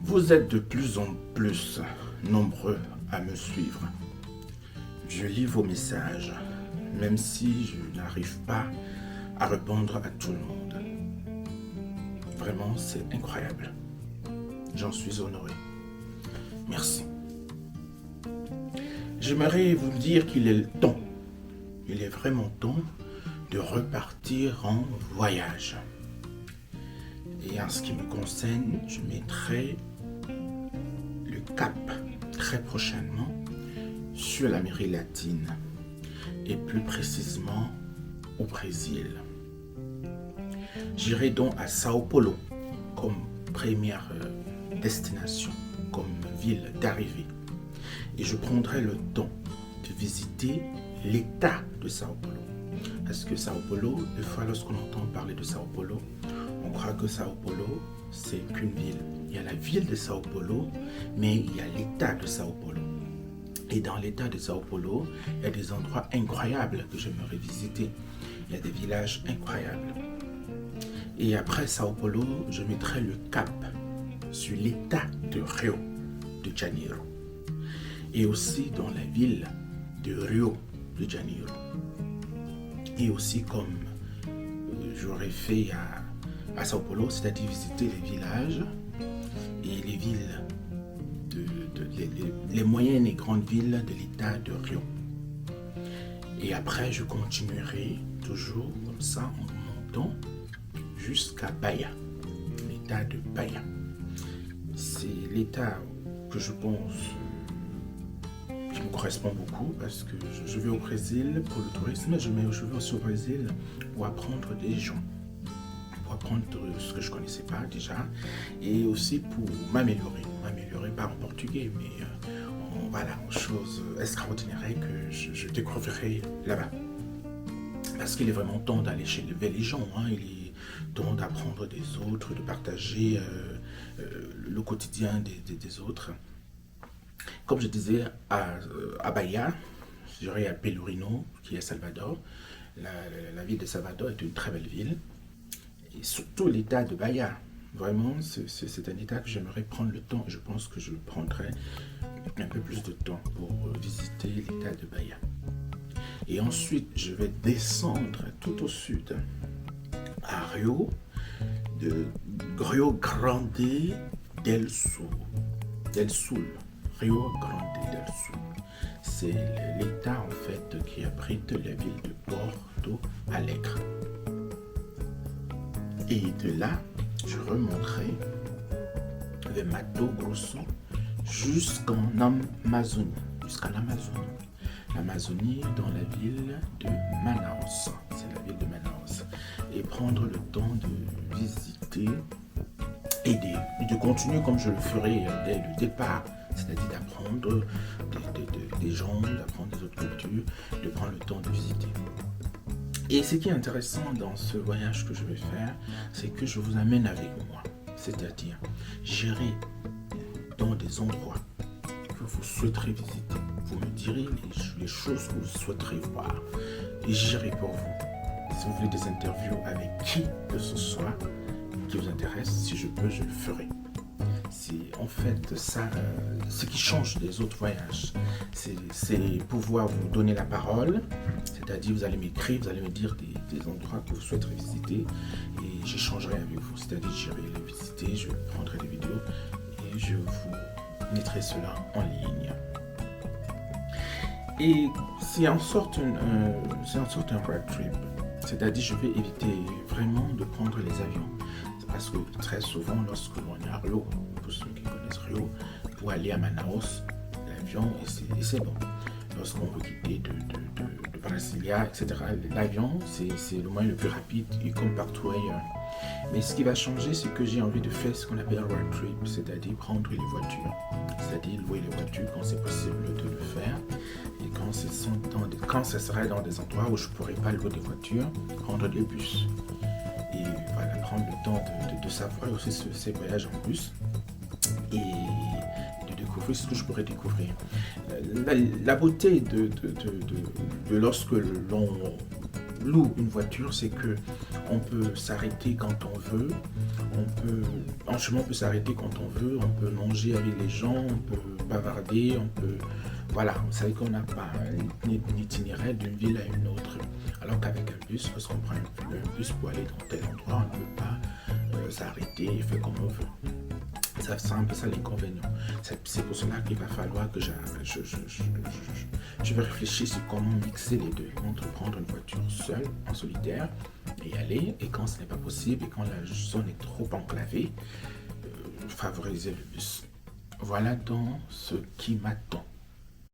Vous êtes de plus en plus nombreux à me suivre. Je lis vos messages, même si je n'arrive pas à répondre à tout le monde. Vraiment, c'est incroyable. J'en suis honoré. Merci. J'aimerais vous dire qu'il est le temps, il est vraiment temps de repartir en voyage. Et en ce qui me concerne, je mettrai le cap très prochainement sur l'Amérique latine et plus précisément au Brésil. J'irai donc à Sao Paulo comme première destination, comme ville d'arrivée. Et je prendrai le temps de visiter l'État de Sao Paulo. Parce que Sao Paulo, des fois lorsqu'on entend parler de Sao Paulo, on croit que Sao Paulo, c'est qu'une ville. Il y a la ville de Sao Paulo, mais il y a l'État de Sao Paulo. Et dans l'État de Sao Paulo, il y a des endroits incroyables que j'aimerais visiter. Il y a des villages incroyables. Et après Sao Paulo, je mettrai le cap sur l'État de Rio de Janeiro. Et aussi dans la ville de Rio de Janeiro. Et aussi comme j'aurais fait à Sao Paulo, c'est-à-dire visiter les villages et les villes, les moyennes et grandes villes de l'État de Rio. Et après, je continuerai toujours comme ça en montant jusqu'à Bahia, l'État de Bahia. C'est l'État que je pense qui me correspond beaucoup parce que je vais au Brésil pour le tourisme, je vais aussi au Brésil pour apprendre des gens, pour apprendre ce que je ne connaissais pas déjà et aussi pour m'améliorer pas en portugais mais voilà, chose extraordinaire que je découvrirai là-bas. Parce qu'il est vraiment temps d'aller chez les gens, il est temps d'apprendre des autres, de partager le quotidien des autres. Comme je disais, à Bahia, j'irai à Pelourinho, qui est à Salvador. La ville de Salvador est une très belle ville. Et surtout l'État de Bahia. Vraiment, c'est un État que j'aimerais prendre le temps. Et je pense que je prendrai un peu plus de temps pour visiter l'État de Bahia. Et ensuite, je vais descendre tout au sud, à Rio Grande del Sul. Rio Grande del Sul. C'est l'État en fait qui abrite la ville de Porto Alegre. Et de là, je remonterai vers Mato Grosso jusqu'en Amazonie. L'Amazonie dans la ville de Manaus. C'est la ville de Manaus. Et prendre le temps de visiter et de continuer comme je le ferai dès le départ. C'est-à-dire d'apprendre des gens, d'apprendre des autres cultures, de prendre le temps de visiter. Et ce qui est intéressant dans ce voyage que je vais faire, c'est que je vous amène avec moi. C'est-à-dire, j'irai dans des endroits que vous souhaiterez visiter. Vous me direz les choses que vous souhaiterez voir. Et j'irai pour vous. Si vous voulez des interviews avec qui que ce soit qui vous intéresse, si je peux, je le ferai. C'est en fait ça, ce qui change des autres voyages. C'est pouvoir vous donner la parole, c'est-à-dire vous allez m'écrire, vous allez me dire des endroits que vous souhaiterez visiter et j'échangerai avec vous. C'est-à-dire j'irai les visiter, je prendrai des vidéos et je vous mettrai cela en ligne. Et c'est en sorte un road trip, c'est-à-dire je vais éviter vraiment de prendre les avions. Parce que très souvent, lorsque l'on est à Rio, pour ceux qui connaissent Rio, pour aller à Manaus, l'avion, et c'est bon. Lorsqu'on veut quitter de Brasilia, etc., l'avion, c'est le moyen le plus rapide, et comme partout ailleurs. Mais ce qui va changer, c'est que j'ai envie de faire ce qu'on appelle un road trip, c'est-à-dire prendre les voitures. C'est-à-dire louer les voitures quand c'est possible de le faire. Et quand ce sera dans des endroits où je ne pourrai pas louer des voitures, prendre des bus. Et voilà, prendre le temps de savoir aussi ces voyages en bus et de découvrir ce que je pourrais découvrir. La beauté de lorsque loue une voiture, c'est que on peut s'arrêter quand on veut, en chemin on peut s'arrêter quand on veut, on peut manger avec les gens, on peut bavarder, on peut, voilà, vous savez qu'on n'a pas un itinéraire d'une ville à une autre. Alors qu'avec un bus, parce qu'on prend un bus pour aller dans tel endroit, on ne peut pas s'arrêter et faire comme on veut. Ça, c'est un peu ça l'inconvénient. C'est pour cela qu'il va falloir que je vais réfléchir sur comment mixer les deux. Entre prendre une voiture seule, en solitaire, et y aller, et quand ce n'est pas possible, et quand la zone est trop enclavée, favoriser le bus. Voilà donc ce qui m'attend.